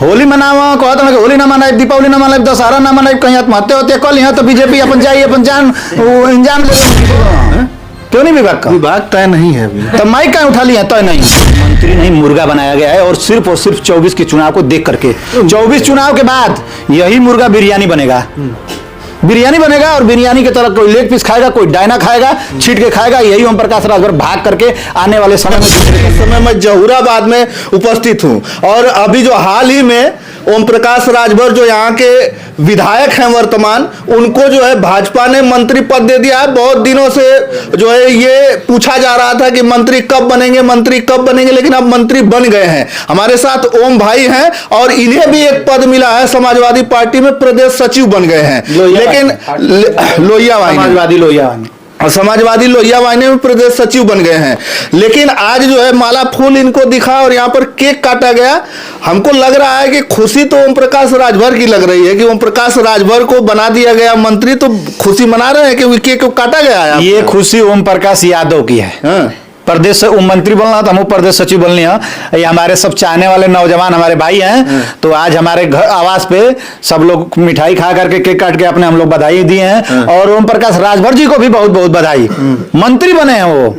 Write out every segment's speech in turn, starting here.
होली मनावा कहत ना कि होली ना मनाए, दीपावली ना मनाए, दशहरा ना मनाए, कहीं आत्महत्या होते कल यहाँ तो बीजेपी अपन जाइए अपन जान इंजाम ले क्यों नहीं विभाग का? विभाग तय नहीं है अभी। तो माइक कहीं उठा लिया तय नहीं, मंत्री नहीं मुर्गा बनाया गया है और सिर्फ 24 के चुनाव को देख करके 24 चुनाव के बाद यही मुर्गा बिरयानी बनेगा, बिरयानी बनेगा और बिरयानी की तरह कोई लेग पीस खाएगा, कोई डायना खाएगा, छीट के खाएगा। यही ओम प्रकाश राजभर भाग करके आने वाले समय में जहूराबाद में उपस्थित हूं और अभी जो हाल ही में ओम प्रकाश राजभर जो यहाँ के विधायक हैं वर्तमान, उनको जो है भाजपा ने मंत्री पद दे दिया है। बहुत दिनों से जो है ये पूछा जा रहा था कि मंत्री कब बनेंगे, मंत्री कब बनेंगे, लेकिन अब मंत्री बन गए हैं। हमारे साथ ओम भाई हैं और इन्हें भी एक पद मिला है, समाजवादी पार्टी में प्रदेश सचिव बन गए हैं। लेकिन लोहिया समाजवादी लोहिया वाहिनी में प्रदेश सचिव बन गए हैं। लेकिन आज जो है माला फूल इनको दिखा और यहाँ पर केक काटा गया। हमको लग रहा है कि खुशी तो ओम प्रकाश राजभर की लग रही है कि ओम प्रकाश राजभर को बना दिया गया मंत्री, तो खुशी मना रहे हैं कि केक को काटा गया है। ये खुशी ओम प्रकाश यादव की है। हाँ। प्रदेश से मंत्री बनना तो हम प्रदेश सचिव बनने हैं। ये हमारे सब चाहने वाले नौजवान हमारे भाई हैं, तो आज हमारे घर आवास पे सब लोग मिठाई खा करके केक काट के अपने हम लोग बधाई दिए हैं। और ओम प्रकाश राजभर जी को भी बहुत बहुत बधाई, मंत्री बने हैं वो।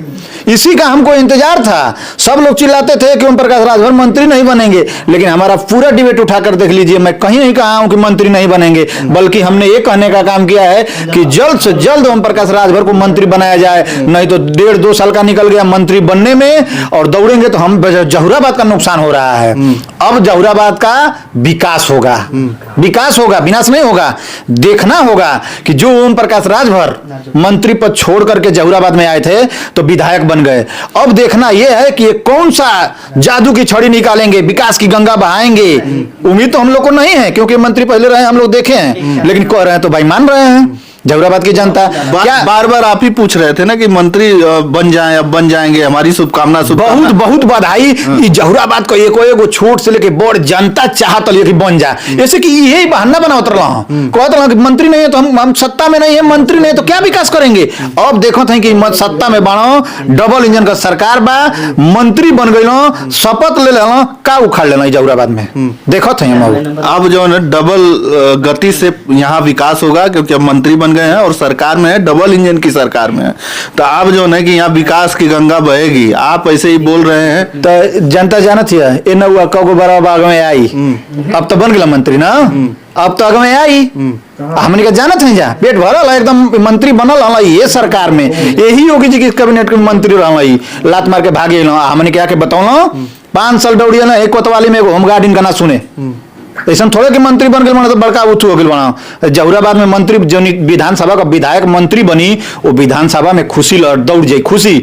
इसी का हमको इंतजार था। सब लोग चिल्लाते थे कि ओम प्रकाश राजभर मंत्री नहीं बनेंगे, लेकिन हमारा पूरा डिबेट उठाकर देख लीजिए, मैं कहीं नहीं कहा हूं कि मंत्री नहीं बनेंगे, बल्कि हमने ये कहने का काम किया है कि जल्द से जल्द ओम प्रकाश राजभर को मंत्री बनाया जाए। नहीं तो 1.5-2 साल का निकल गया मंत्री बनने में और दौड़ेंगे तो हम जहूराबाद का नुकसान हो रहा है। अब जहूराबाद का विकास होगा, विकास होगा, विनाश नहीं होगा। देखना होगा कि जो ओम प्रकाश राजभर मंत्री पद छोड़ करके जहूराबाद में आए थे तो विधायक बन गए। अब देखना यह है कि ये कौन सा जादू की छड़ी निकालेंगे, विकास की गंगा बहाएंगे। उम्मीद तो हम लोग को नहीं है क्योंकि मंत्री पहले रहे, हम लोग देखे हैं, लेकिन कह रहे हैं तो भाई मान रहे हैं जहूराबाद की जनता। क्या बार बार आप ही पूछ रहे थे ना कि मंत्री बन जाएं, अब बन जाएंगे, हमारी शुभकामना। बहुत बहुत बधाई। जहूराबाद को एको छोट से लेके बड़ जनता चाहत कि बन जाए, ऐसे कि यही बहाना बनावत रहा कहत रहा कि मंत्री नहीं है तो हम सत्ता में नहीं है, मंत्री नहीं है तो क्या विकास करेंगे। अब देखो थे कि सत्ता में बाणो, डबल इंजन का सरकार बा, मंत्री बन गई, शपथ ले लेना, का उखाड़ लेना जहूराबाद में। देखो थे अब जो है डबल गति से यहाँ विकास होगा क्योंकि अब मंत्री बन गए हैं और सरकार में है, डबल इंजन की सरकार में है। तो आप जो है कि यहाँ विकास की गंगा बहेगी। आप ऐसे ही बोल रहे हैं तो जनता जानत है ए नौआ कगो बड़ा बाग में आई, अब तो बन गया मंत्री ना, अब तो आगे में आई। हमने का जानत है जा पेट भरल एकदम मंत्री बनल हला ये सरकार में। यही योगी जी के कैबिनेट के मंत्री रहा, लात मार के भागे। हमने क्या के बताओ 5 साल दौड़िए ना, एक कोतवाली में होमगार्ड इनका ना सुने। ऐसा थोड़े कि मंत्री बन गए तो बड़का उठू हो गया। जहूराबाद में मंत्री जो विधानसभा का विधायक मंत्री बनी, वो विधानसभा में खुशी दौड़ जाए, खुशी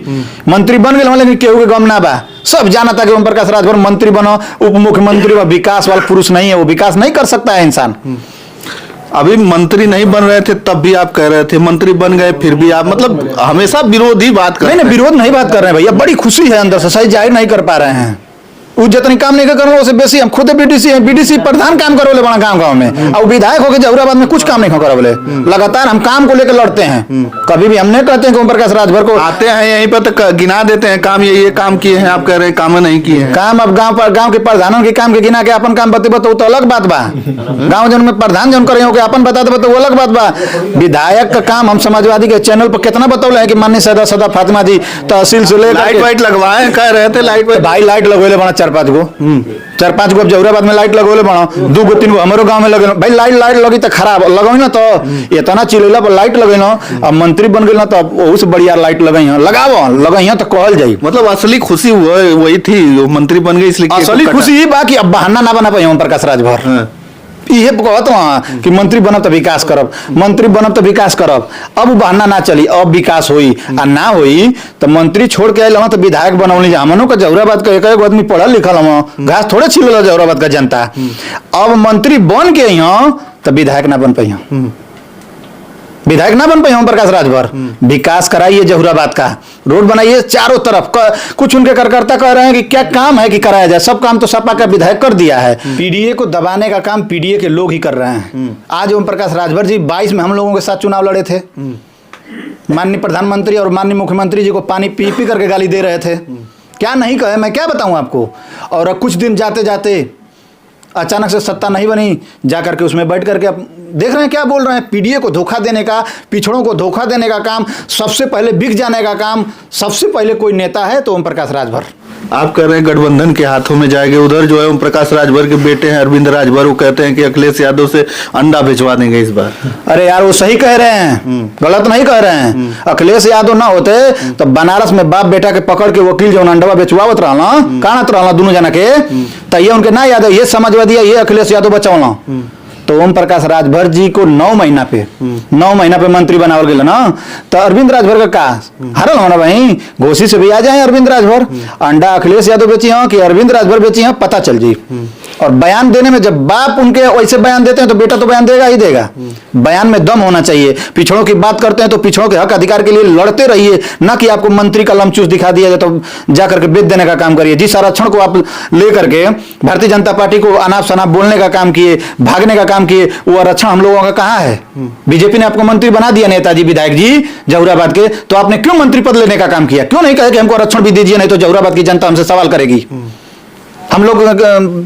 मंत्री बन गए, लेकिन केहू के गम ना बा। सब जाना था कि ओम प्रकाश राजभर मंत्री बनो, उप मुख्यमंत्री व विकास वाला पुरुष नहीं है, वो विकास नहीं कर सकता है इंसान। अभी मंत्री नहीं बन रहे थे तब भी आप कह रहे थे, मंत्री बन गए फिर भी आप मतलब हमेशा विरोधी बात कर रहे हैं। नहीं, विरोध नहीं बात कर रहे हैं भैया, बड़ी खुशी है अंदर से, सही जाहिर नहीं कर पा रहे हैं। वो जितनी काम नहीं कर रहे उससे बेसी हम खुद बीडीसी प्रधान काम करो ले बड़ा गांव में, और विधायक होकर जहूराबाद में कुछ काम नहीं करो बोले। लगातार हम काम को लेकर लड़ते हैं, कभी भी हमने कहते हैं कि ओम प्रकाश राजभर को आते हैं यहीं पर तो गिना देते हैं काम, ये काम किए हैं, आप कह रहे हैं काम नहीं किए हैं। काम अब गांव के प्रधानों के काम के गिना के अपन काम बतेबो तो अलग बात बा। गाँव जन में प्रधान जन करे अपन बता देबो तो वो अलग बात बा। विधायक का काम हम समाजवादी के चैनल पर कितना बतौले है कि माननीय सदा फातिमा जी तहसील से ले लाइट वाइट लगवाए, कह रहे थे लाइट भाई लाइट लगोले बना 4-5 गो अब जहूराबाद में लाइट लगोले बना, 2-3 गो हमारे गांव में लगे। भाई लाइट लगी तो खराब लगो ना, तो इतना चिल्ला पर लाइट लगे ना, अब मंत्री बन गए ना तो वही से बढ़िया लाइट लगे लगाओ तो कहल जाये। मतलब असली खुशी वही थी, मंत्री बन गई इसलिए असली खुशी ही बाकी अब बहाना ना बना पाए ओम प्रकाश राजभर। ये कहत वहां कि मंत्री बनब तो विकास करब, मंत्री बनब तो विकास करब। अब बहाना ना चली, अब विकास हुई आ ना हुई तो मंत्री छोड़ के आयल तो विधायक बनौली। हमनों का जहूराबाद का एक आदमी पढ़ल लिखल हम, घास थोड़े छिल जहूराबाद का जनता। अब मंत्री बन के तो विधायक ना बन पाई, विधायक ना बन पाए ओम प्रकाश राजभर। विकास कराइए जहूराबाद का, रोड बनाइए चारों तरफ। कुछ उनके कार्यकर्ता कह रहे हैं कि क्या काम है कि कराया जाए, सब काम तो सपा का विधायक कर दिया है। पीडीए को दबाने का काम पीडीए के लोग ही कर रहे हैं। आज ओम प्रकाश राजभर जी 22 में हम लोगों के साथ चुनाव लड़े थे, माननीय प्रधानमंत्री और माननीय मुख्यमंत्री जी को पानी पी पी करके गाली दे रहे थे। क्या नहीं कहे, मैं क्या बताऊं आपको। और कुछ दिन जाते जाते अचानक से सत्ता नहीं बनी, जा करके उसमें बैठ करके अब देख रहे हैं क्या बोल रहे हैं। पीडीए को धोखा देने का, पिछड़ों को धोखा देने का काम, सबसे पहले बिक जाने का काम, सबसे पहले कोई नेता है तो ओम प्रकाश राजभर। आप कह रहे हैं गठबंधन के हाथों में जाएंगे, उधर जो है ओम प्रकाश राजभर के बेटे हैं अरविंद राजभर, वो कहते हैं कि अखिलेश यादव से अंडा भिजवा देंगे इस बार। अरे यार वो सही कह रहे हैं, गलत नहीं कह रहे हैं। अखिलेश यादव ना होते तो बनारस में बाप बेटा के पकड़ के वकील जो अंडवा बेचवावत रहना, कानत रहना दोनों जना के, तो ये उनके ना याद है, ये समझवा दिया ये अखिलेश यादव बचावना। तो ओम प्रकाश राजभर जी को 9 महीना पे मंत्री बनावल गया ना, तो अरविंद राजभर का हरल होना भाई, घोसी से भी आ जाए अरविंद राजभर, अंडा अखिलेश यादव बेची हो कि अरविंद राजभर बेची हो पता चल जाए। और बयान देने में जब बाप उनके वैसे बयान देते हैं तो बेटा तो बयान देगा ही देगा। बयान में दम होना चाहिए। पिछड़ों की बात करते हैं तो पिछड़ों के हक अधिकार के लिए लड़ते रहिए, ना कि आपको मंत्री का लमचूस दिखा दिया जाए तो जाकर के बेच देने का काम करिए। जिस आरक्षण को आप लेकर के भारतीय जनता पार्टी को अनाप शनाप बोलने का काम किए, भागने का काम किए, वो आरक्षण हम लोगों का कहाँ है? बीजेपी ने आपको मंत्री बना दिया, नेताजी विधायक जी जहुराबाद के, तो आपने क्यों मंत्री पद लेने का काम किया? क्यों नहीं कहे कि हमको आरक्षण भी दीजिए, नहीं तो जहुराबाद की जनता हमसे सवाल करेगी। हम लोग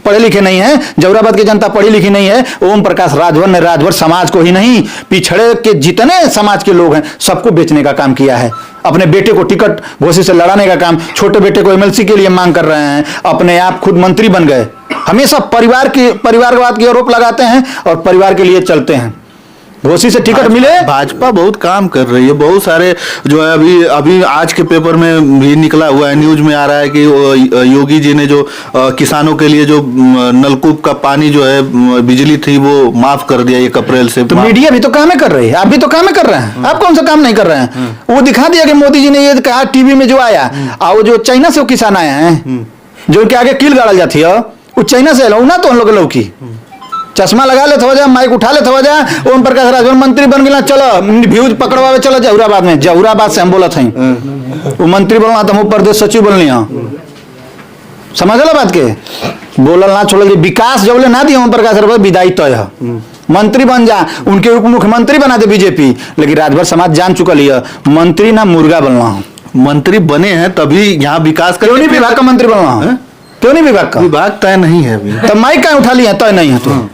पढ़े लिखे नहीं हैं, जहुराबाद की जनता पढ़ी लिखी नहीं है। ओम प्रकाश राजभर ने राजभर समाज को ही नहीं, पिछड़े के जितने समाज के लोग हैं सबको बेचने का काम किया है। अपने बेटे को टिकट घोषी से लड़ाने का काम, छोटे बेटे को एमएलसी के लिए मांग कर रहे हैं, अपने आप खुद मंत्री बन गए। हमेशा परिवारवाद की आरोप लगाते हैं और परिवार के लिए चलते हैं। घोसी से टिकट मिले। भाजपा बहुत काम कर रही है, बहुत सारे जो है अभी आज के पेपर में भी निकला हुआ है, न्यूज में आ रहा है कि योगी जी ने जो किसानों के लिए जो नलकूप का पानी जो है बिजली थी वो माफ कर दिया 1 अप्रैल से। तो मीडिया भी तो काम कर रही है, आप भी तो काम कर रहे हैं, आप कौन सा काम नहीं कर रहे हैं? वो दिखा दिया कि मोदी जी ने ये कहा टीवी में जो आया, और जो चाइना से वो किसान आए हैं जो उनके आगे कील गाड़ल जाती है, वो चाइना से ना तो हम लोग लौकी चश्मा लगा ले हो जा, माइक उठा ले हो जा, ओम प्रकाश राजभर मंत्री बन गया, चलो व्यूज पकड़वावे चलो जहुराबाद में। जहुराबाद से हम बोलत हई वो मंत्री बनना तो हम प्रदेश सचिव बनली हाँ, समझ ला बात के, बोलल ना छोड़ल। विकास जब ना दिए ओम प्रकाश राजभर विदाई तय है, मंत्री बन जा, उनके उप मुख्यमंत्री बना दे बीजेपी, लेकिन राजभर समाज जान चुकल है मंत्री ना मुर्गा बनना। मंत्री बने हैं तभी यहाँ विकास क्यों नहीं विभाग का मंत्री बनना? क्यों नहीं विभाग का? विभाग तय नहीं है अभी, तो माइक का उठा लिया तय नहीं है तो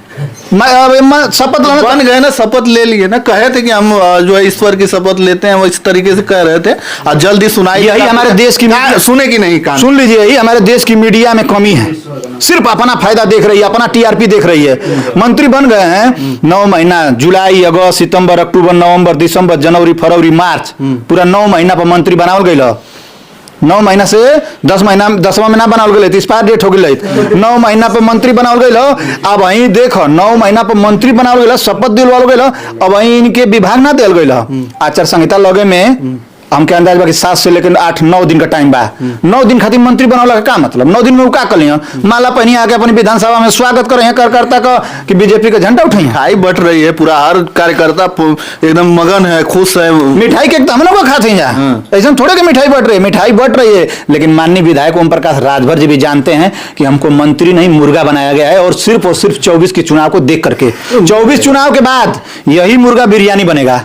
शपथ लेना बन गए ना, शपथ ले लिए ना, कहे थे कि हम जो है ईश्वर की शपथ लेते हैं, वो इस तरीके से कह रहे थे और जल्दी सुनाई। यही हमारे देश की सुने की नहीं कान सुन लीजिए, यही हमारे देश की मीडिया में कमी है, सिर्फ अपना फायदा देख रही है, अपना टीआरपी देख रही है। मंत्री बन गए हैं 9 महीना, जुलाई अगस्त सितंबर अक्टूबर नवंबर दिसंबर जनवरी फरवरी मार्च, पूरा 9 महीना पर मंत्री बनावल गई। 9 महीना से 10 महीना 10वां महीना बनावल गई, एक्सपायर डेट हो गई। 9 महीना पर मंत्री बनावल गई। अब वही देखो 9 महीना पर मंत्री बनावल गई, शपथ दिलवाल गई, अब वही इनके विभाग ना दिल गई। आचार संहिता लगे में हमके अंदाज बा कि 7 से लेकर 8-9 दिन का टाइम बा। 9 दिन खातिर मंत्री बनावला का मतलब 9 दिन में का कर लिया, माला पहनी आके अपनी विधानसभा में स्वागत कर रहे कार्यकर्ता का कि बीजेपी का झंडा उठाई। मिठाई बट रही है, पूरा हर कार्यकर्ता एकदम मगन है, खुश है। मिठाई के हम लोग खाते हैं ऐसा थोड़े कि मिठाई बट रही है, मिठाई बट रही है, लेकिन माननीय विधायक ओम प्रकाश राजभर जी भी जानते हैं कि हमको मंत्री नहीं मुर्गा बनाया गया है, और सिर्फ 24 के चुनाव को देख करके 24 चुनाव के बाद यही मुर्गा बिरयानी बनेगा,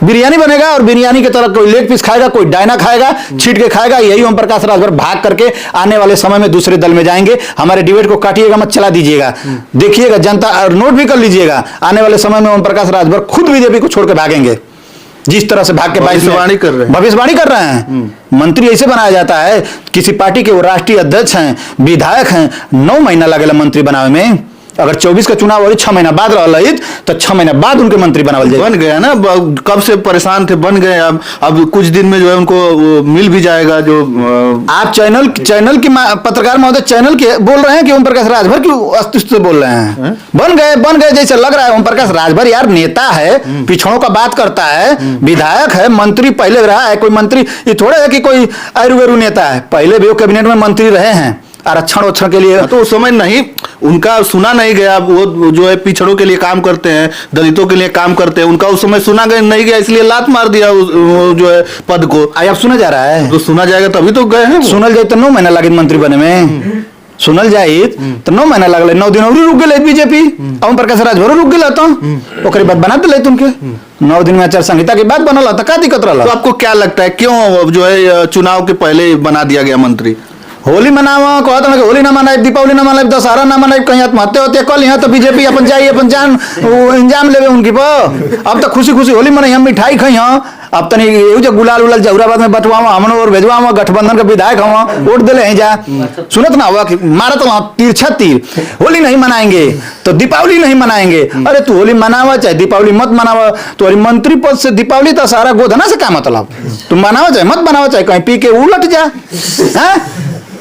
बिरयानी बनेगा। और बिरयानी की तरह कोई लेग पीस खाएगा, कोई डायना खाएगा, छीट के खाएगा। यही ओम प्रकाश राजभर भाग करके आने वाले समय में दूसरे दल में जाएंगे। हमारे डिबेट को काटिएगा मत, चला दीजिएगा, देखिएगा जनता, और नोट भी कर लीजिएगा, आने वाले समय में ओम प्रकाश राजभर खुद बीजेपी को छोड़ के भागेंगे, जिस तरह से भाग के भविष्यवाणी कर रहे हैं। मंत्री ऐसे बनाया जाता है, किसी पार्टी के वो राष्ट्रीय अध्यक्ष हैं, विधायक हैं, 9 महीना लगेगा मंत्री बनावे में। अगर 24 का चुनाव और 6 महीना बाद रहा तो 6 महीना बाद उनके मंत्री बनावल जाए। बन गया ना, कब से परेशान थे, बन गए। अब कुछ दिन में जो है उनको मिल भी जाएगा। जो आप चैनल की पत्रकार महोदय चैनल के बोल रहे हैं कि ओम प्रकाश राजभर की अस्तित्व से बोल रहे हैं। बन गए जैसे लग रहा है। ओम प्रकाश राजभर यार नेता है, पिछड़ों का बात करता है, विधायक है, मंत्री पहले रहा है। कोई मंत्री ये थोड़े है कि कोई आयरु नेता है, पहले भी वो कैबिनेट में मंत्री रहे हैं आरक्षण के लिए। तो उस समय नहीं उनका सुना नहीं गया, वो जो है पिछड़ों के लिए काम करते हैं, दलितों के लिए काम करते हैं, उनका उस समय सुना नहीं गया, इसलिए लात मार दिया जो है पद को। अब सुना जा रहा है, तो सुना जाएगा तभी तो गए हैं। सुनल जाए तो 9 महीना लगे मंत्री बने में, सुनल जाए तो 9 महीना लगल, 9 दिन और रुक गए बीजेपी। ओम प्रकाश राजभर रुक गए तो ओकरे बाद बना दिले तुमके 9 दिन में आचार संहिता के बाद बनल था, का दिक्कत रहा? तो आपको क्या लगता है क्यों जो है चुनाव के पहले बना दिया गया मंत्री? होली मनावा कहत ना कि होली ना मनाए, दीपावली ना मनाए, दशहरा ना मनाए, कहीं आत्महत्या होती है कल यहाँ तो बीजेपी अपन जाइए अपन जान इंजाम लेवे उनकी पर। अब तो खुशी खुशी होली मनाई, हम मिठाई खाई हाँ। अब तनी एहू जो गुलाल उलाल जहुराबाद में बंटवावा, हमनो और भेजवावा, गठबंधन के विधायक हवा वोट देले हैं जा। सुनत ना हुआ कि मारत ना तिरछा तीर, होली नहीं मनाएंगे तो दीपावली नहीं मनाएंगे। अरे तू होली मनावा चाहे दीपावली मत मनावा, तो मंत्री पद से दीपावली दशहरा गोधना से क्या मतलब? तुम मनावा चाहे मत मनावा, चाहे कहीं पी के उलट जा। हैं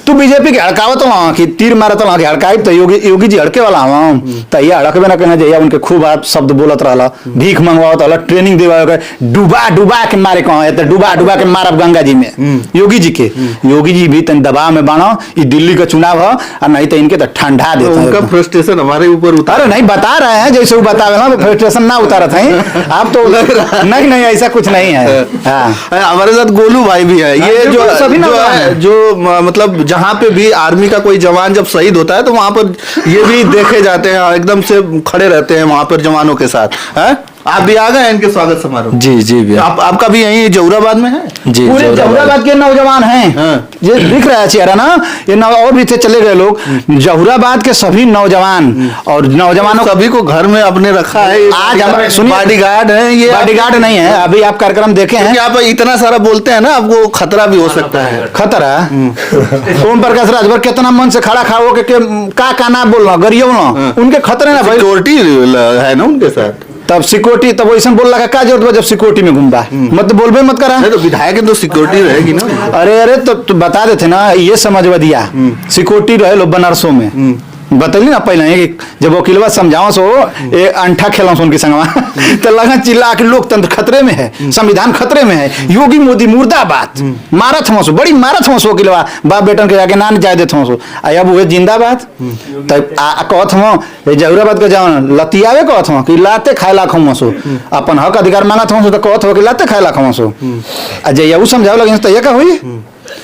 तू बीजेपी के हड़कावत वहाँ कि तीर मारत वहाँ के हड़काई तो योगी जी हड़के वाला वहाँ तो ये हड़कबे ना कहना चाहिए। उनके खूब आप शब्द बोलत रहा, भीख मंगवावत रहा, ट्रेनिंग देवा, डुबा डुबा के मारे कहाँ है तो डुबा डुबा के मारब गंगा जी में। योगी जी के, योगी जी भी तन दबाव में बानो, ये दिल्ली का चुनाव है और नहीं तो इनके तो ठंडा देता है। उनका फ्रस्ट्रेशन हमारे ऊपर उतारे नहीं बता रहे हैं जैसे वो बतावे ना, फ्रस्ट्रेशन ना उतारत है आप तो नहीं नहीं ऐसा कुछ नहीं है। हमारे साथ गोलू भाई भी है, ये जो मतलब जहाँ पे भी आर्मी का कोई जवान जब शहीद होता है तो वहां पर ये भी देखे जाते हैं, एकदम से खड़े रहते हैं वहां पर जवानों के साथ। हैं आप भी आ गए इनके स्वागत समारोह? जी जी भी। आपका भी यहीं जहुराबाद में है? जी पूरे जहुराबाद के नौजवान हैं। ये दिख रहा है चेहरा ना, ये और भी थे चले गए लोग। जहुराबाद के सभी नौजवान और नौजवानों सभी को घर में अपने रखा है। आज हम सुनिए बॉडीगार्ड है, ये बॉडीगार्ड नहीं है। अभी आप कार्यक्रम देखे हैं, आप इतना सारा बोलते हैं ना, आपको खतरा भी हो सकता है। खतरा ओम प्रकाश राजभर कितना मन से खड़ा खाओ के का ना बोलना गरियो ना, उनके खतरे ना भाई। सिक्योरिटी है ना उनके साथ, तब सिक्योरिटी तब वैसा बोल लगा क्या जरूरत जब सिक्योरिटी में घूमबा मत बोलबे मत करा। तो विधायक तो सिक्योरिटी रहेगी ना। अरे तो बता देते ना, ये समझवा दिया सिक्योरिटी रहे लो बनारसों में बतली ना पहले जब वकीलवा समझाओ सो ये अंठा खेला उनकी संगवा तो लगा चिल्ला के लोकतंत्र खतरे में है, संविधान खतरे में है, योगी मोदी मुर्दाबाद मारत हो सो, बड़ी मारत हो सो वकीलवा बाप बेटन के जाके नान जाए देते हो सो। अब वो जिंदाबाद तब कहत हो जहुराबाद के जाओ लतियावे कहत हो कि लाते खाए लाख हो सो, अपन हक अधिकार मांगत हो तो कहत हो कि लाते खाए लाख हो सो। जब समझाओ लगे तो ये का हुई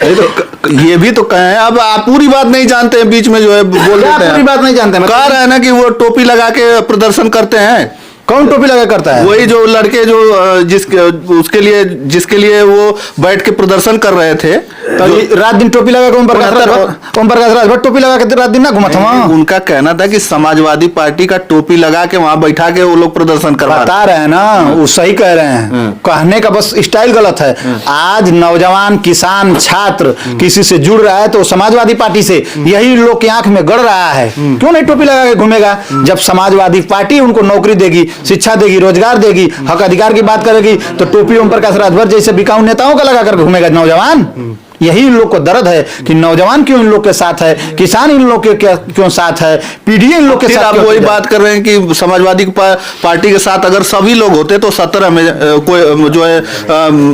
तो ये भी तो कहे। अब आप पूरी बात नहीं जानते हैं, बीच में जो है बोल देते हैं। पूरी बात नहीं जानते, कह रहे हैं ना कि वो टोपी लगा के प्रदर्शन करते हैं। कौन टोपी लगा करता है? वही जो लड़के जो जिसके लिए वो बैठ के प्रदर्शन कर रहे थे, तो रात दिन टोपी लगा के ओम प्रकाश राजभर टोपी लगा के रात दिन ना घुमा था। उनका कहना था कि समाजवादी पार्टी का टोपी लगा के वहां बैठा के वो लोग प्रदर्शन करवा बता रहे हैं ना, वो सही कह रहे हैं, कहने का बस स्टाइल गलत है। आज नौजवान किसान छात्र किसी से जुड़ रहा है तो समाजवादी पार्टी से, यही लोग की आंख में गड़ रहा है। क्यों नहीं टोपी लगा के घूमेगा? जब समाजवादी पार्टी उनको नौकरी देगी, शिक्षा देगी, रोजगार देगी, हक अधिकार की बात करेगी तो टोपी ओम प्रकाश राजभर जैसे बिकाऊ नेताओं का लगा कर घूमेगा नौजवान। यही इन लोग को दर्द है कि नौजवान क्यों इन लोग के साथ है, किसान इन लोग के क्यों साथ है, पीढ़ी इन लोग के साथ। आप वही बात कर रहे हैं कि समाजवादी पार्टी के साथ अगर सभी लोग होते तो 17 में कोई जो है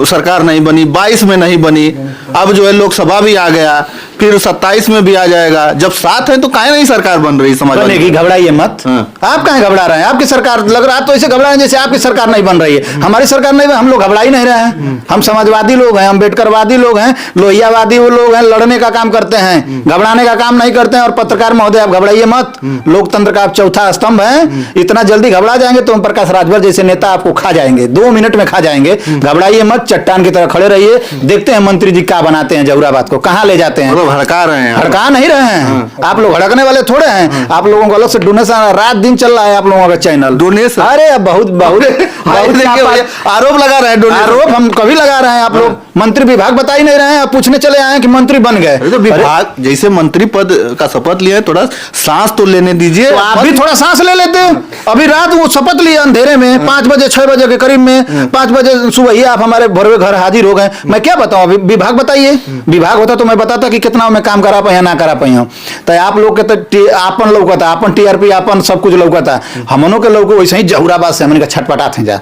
सरकार नहीं बनी, 22 में नहीं बनी, अब जो है लोकसभा भी आ गया, फिर 27 में भी आ जाएगा। जब साथ है तो काहे नहीं सरकार बन रही समाजवादी? घबराइए मत। आप काहे घबरा रहे हैं? आपकी सरकार लग रहा है तो ऐसे घबरा रहे हैं जैसे आपकी सरकार नहीं बन रही है। हमारी सरकार नहीं, हम लोग घबरा ही नहीं रहे हैं। हम समाजवादी लोग हैं, अम्बेडकरवादी लोग हैं, लोहियावादी वो लोग हैं, लड़ने का काम करते हैं, घबराने का काम नहीं करते हैं। और पत्रकार महोदय आप घबराइए मत, लोकतंत्र का आप चौथा स्तंभ है। इतना जल्दी घबरा जाएंगे तो ओम प्रकाश राजभर जैसे नेता आपको खा जाएंगे, 2 मिनट में खा जाएंगे। घबराइए मत, चट्टान की तरह खड़े रहिए। देखते हैं मंत्री जी क्या बनाते हैं, जहुराबाद को कहाँ ले जाते हैं। भड़का रहे हैं, हड़का नहीं रहे हैं। आप लोग हड़कने वाले थोड़े हैं। आप लोगों को अलग से डोनेशन रात दिन चल रहा है आप लोगों का चैनल डोनेशन। अरे बहुत आरोप लगा रहे हैं। आरोप हम कभी लगा रहे हैं? आप लोग मंत्री विभाग बता ही नहीं रहे हैं, आप पूछने चले आए हैं कि मंत्री बन गए। तो विभाग जैसे मंत्री पद का शपथ लिया है, थोड़ा सांस तो लेने दीजिए। तो आप भी थोड़ा सांस ले लेते। अभी रात वो शपथ लिए अंधेरे में 5 बजे 6 बजे के करीब में, 5 बजे सुबह ही आप हमारे भरवे घर हाजिर हो गए। मैं क्या बताऊं? अभी विभाग बताइए। विभाग होता तो मैं बताता कि कितना में काम करा पाए ना करा पाई। तो आप लोग के तो आपन लौकता, आपन टीआरपी, आपन सब कुछ लौकता। हमनों के लोग वैसे ही जहुराबाद से हमने का छटपटाते हैं जा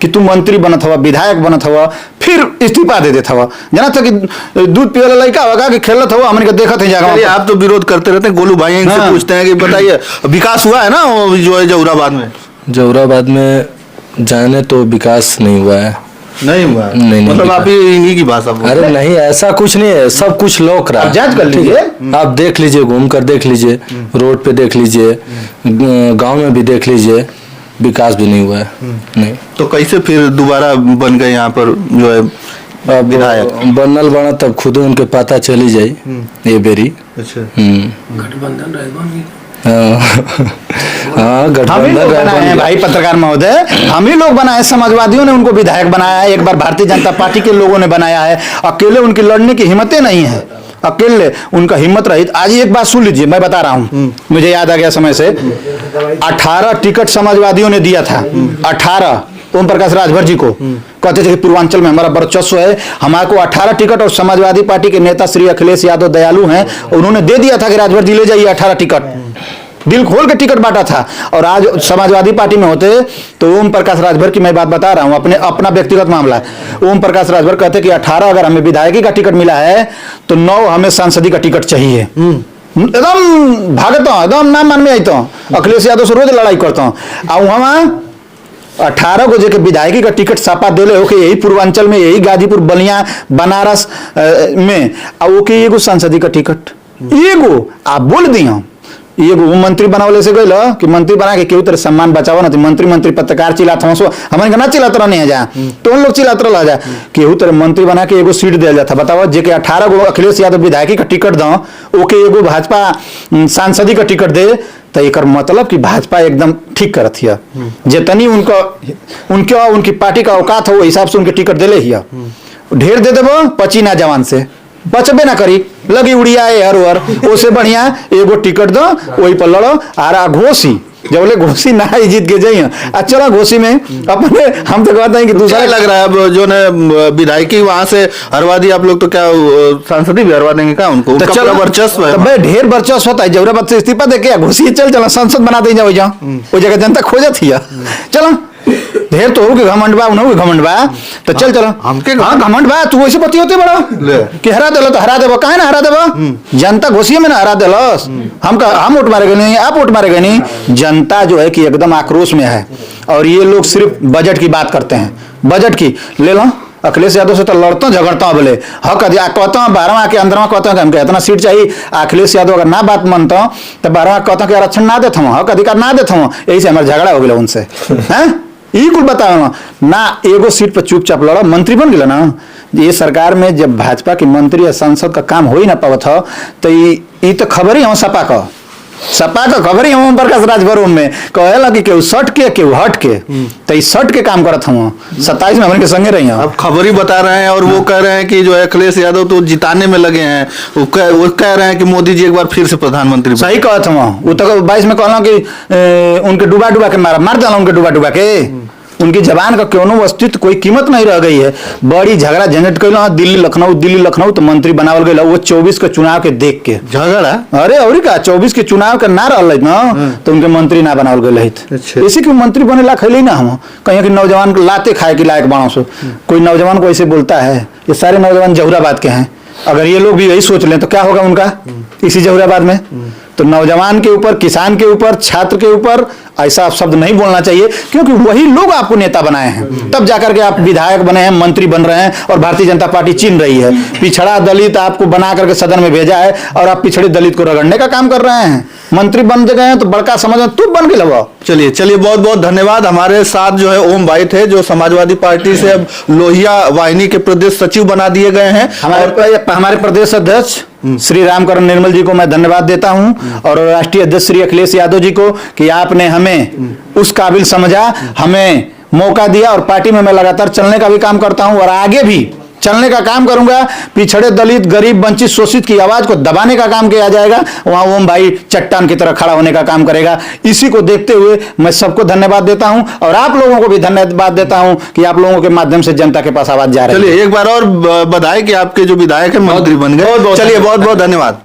कि तू मंत्री बनत हवा, विधायक बनत हवा, फिर इस्तीफा दे देता हवा। जाना था कि दूध पिए वाला लड़का होगा कि खेलत हवा, हमने का देखत है जागा। आप तो विरोध करते रहते हैं। गोलू भाई इनसे पूछते हैं कि बताइए विकास हुआ है ना जो है जहुराबाद में? जहुराबाद में जाने तो विकास नहीं हुआ है। नहीं हुआ? नहीं, मतलब आप इन्हीं की भाषा बोल रहे हैं। अरे नहीं, ऐसा कुछ नहीं है, सब कुछ लोक रहा है। जांच कर लीजिए, आप देख लीजिए, घूम कर देख लीजिए, रोड पे देख लीजिए, गांव में भी देख लीजिए, विकास भी नहीं हुआ है। नहीं तो कैसे फिर दोबारा बन गए यहाँ पर जो है अब विधायक? बनल बना तब खुद उनके पता चली जाई ये बेरी। अच्छा। गठबंधन रहेगा हाँ हम ही गठबंधन लोग बनाए हैं रहेगा। भाई पत्रकार महोदय, हम ही लोग बनाए, समाजवादियों ने उनको विधायक बनाया है, एक बार भारतीय जनता पार्टी के लोगों ने बनाया है। अकेले उनकी लड़ने की हिम्मतें नहीं है, अकेले उनका हिम्मत रही। आज एक बात सुन लीजिए, मैं बता रहा हूँ, मुझे याद आ गया समय से, 18 टिकट समाजवादियों ने दिया था, 18 ओम प्रकाश राजभर जी को। कहते थे कि पूर्वांचल में हमारा वर्चस्व है, हमारे को 18 टिकट, और समाजवादी पार्टी के नेता श्री अखिलेश यादव दयालु हैं, उन्होंने दे दिया था कि राजभर जी ले जाइए 18 टिकट, दिल खोल के टिकट बांटा था। और आज समाजवादी पार्टी में होते तो ओम प्रकाश राजभर की मैं बात बता रहा हूं, अपना व्यक्तिगत मामला है। ओम प्रकाश राजभर कहते कि 18 अगर हमें विधायकी का टिकट मिला है तो 9 हमें सांसदी का टिकट चाहिए। एकदम भागता हूं, एकदम ना मन में आता हूं, अखिलेश यादव से रोज लड़ाई करता हूं। और वहां 18 को जो विधायकी का टिकट सापा दिले हो कि यही पूर्वांचल में, यही गाजीपुर, बलिया, बनारस में, और वो के एगो सांसदी का टिकट, एगो आप बोल दिया एगो मंत्री बनावले से गइल कि मंत्री बना के केहू तरह सम्मान बचाओ ना, तो मंत्री पत्रकार चिल्लात हम सो हमारे के ना चिल्लात रहने है जा, तो उन लोग चिल्लात रह जा, केहू तरह मंत्री बना के एगो सीट दिया जाता। बताओ जे के 18 गो अखिलेश यादव विधायकी का टिकट दो, ओके एगो भाजपा सांसदी का टिकट दे, तो एक मतलब कि भाजपा एकदम ठीक करत हिया, जितनी उनकी पार्टी का औकात हो, हिसाब से उनके टिकट दिले हिया। ढेर दे देबो पची ना जवान से बचबे ना करी, लगी उड़िया हर वर, उससे बढ़िया एगो टिकट दो, वही पर लड़ो। आरा घोसी जब बोले घोसी ना ही जीत के जाइए, चलो घोसी में अपने, हम तो कहते हैं कि दूसरा लग रहा है अब जो ने विधायकी वहां से हरवा दी आप लोग, तो क्या सांसदी भी हरवा देंगे क्या उनको? तो चलो वर्चस्व है, तो भाई ढेर वर्चस्व होता है, जरूरत से इस्तीफा दे के घोसी चल संसद बना दे जाओ, वो जगह जनता खोजत हिया। चलो ढेर तो हो के घमंड बा, उन्होंने घमंड बा, तो चल चलो हमके हाँ घमंड बा, तू वैसे पति होते बड़ा कि हरा देलो तो हरा देबो, काहे ना हरा देबो, जनता घोषिए में ना हरा देलस, हम वोट मारेंगे नहीं, आप वोट मारेंगे नहीं। जनता जो है कि एकदम आक्रोश में है, और ये लोग सिर्फ बजट की बात करते हैं, बजट की ले लो। अखिलेश यादव से तो लड़ता झगड़ता बोले हक कहता हूँ 12वां के 15वां कहता हूँ हमको इतना सीट चाहिए। अखिलेश यादव अगर ना बात मानता हूँ तो 12वां कहता हूँ कि आरक्षण ना देता हूँ, हक अधिकार ना देता हूँ, यही से हमारा झगड़ा हो गया उनसे। हैं यही कुल बताओ ना, एगो सीट पर चुपचाप लड़ो, मंत्री बन गया ना। ये सरकार में जब भाजपा के मंत्री या सांसद का काम हो ही ना पावत हो, तो ये तो खबर ही हो सपा का खबर ही ओम प्रकाश राजभर में कहेला कि केहू सट के केहू हट के, तो सट के काम करत हम 27 में हमन के संगे रही। अब खबर ही बता रहे हैं, और वो कह रहे हैं कि जो है अखिलेश यादव तो जिताने में लगे हैं, वो कह रहे हैं कि मोदी जी एक बार फिर से प्रधानमंत्री। सही कहत हम, वो तो 22 में कहला कि उनके डुबा के मार डाला, उनके डुबा के उनकी जबान का क्यों अस्तित्व कोई कीमत नहीं रह गई है। बड़ी झगड़ा झंझट कैल दिल्ली लखनऊ तो मंत्री बनावल गया, वो 24 के चुनाव के देख के झगड़ा। अरे और का 24 के चुनाव के ना रहा ना, तो उनके मंत्री ना बनावल गए। अच्छा। इसी के मंत्री बने ला खैली ना हम कहीं कि नौजवान को लाते खाए के लायक बाणों से, कोई नौजवान को ऐसे बोलता है। ये सारे नौजवान जहुराबाद के हैं, अगर ये लोग भी यही सोच लें तो क्या होगा उनका इसी जहुराबाद में। तो नौजवान के ऊपर, किसान के ऊपर, छात्र के ऊपर ऐसा शब्द नहीं बोलना चाहिए, क्योंकि वही लोग आपको नेता बनाए हैं, तब जाकर के आप विधायक बने हैं, मंत्री बन रहे हैं, और भारतीय जनता पार्टी चीन रही है। पिछड़ा दलित आपको बना करके सदन में भेजा है, और आप पिछड़े दलित को रगड़ने का काम कर रहे हैं। मंत्री बन गए हैं तो बड़का समझ तू बन के लगा। चलिए बहुत बहुत धन्यवाद। हमारे साथ जो है ओम भाई थे, जो समाजवादी पार्टी से अब लोहिया वाहिनी के प्रदेश सचिव बना दिए गए हैं। हमारे प्रदेश अध्यक्ष श्री रामकरण निर्मल जी को मैं धन्यवाद देता हूं, और राष्ट्रीय अध्यक्ष श्री अखिलेश यादव जी को कि आपने हमें उस काबिल समझा, हमें मौका दिया, और पार्टी में मैं लगातार चलने का भी काम करता हूं और आगे भी चलने का काम करूंगा। पिछड़े दलित, गरीब, वंचित, शोषित की आवाज को दबाने का काम किया जाएगा, वहां ओम भाई चट्टान की तरह खड़ा होने का काम करेगा। इसी को देखते हुए मैं सबको धन्यवाद देता हूं, और आप लोगों को भी धन्यवाद देता हूं कि आप लोगों के माध्यम से जनता के पास आवाज जा रही है। चलिए एक बार और बधाई कि आपके जो विधायक है मंत्री बन गए। चलिए बहुत बहुत धन्यवाद।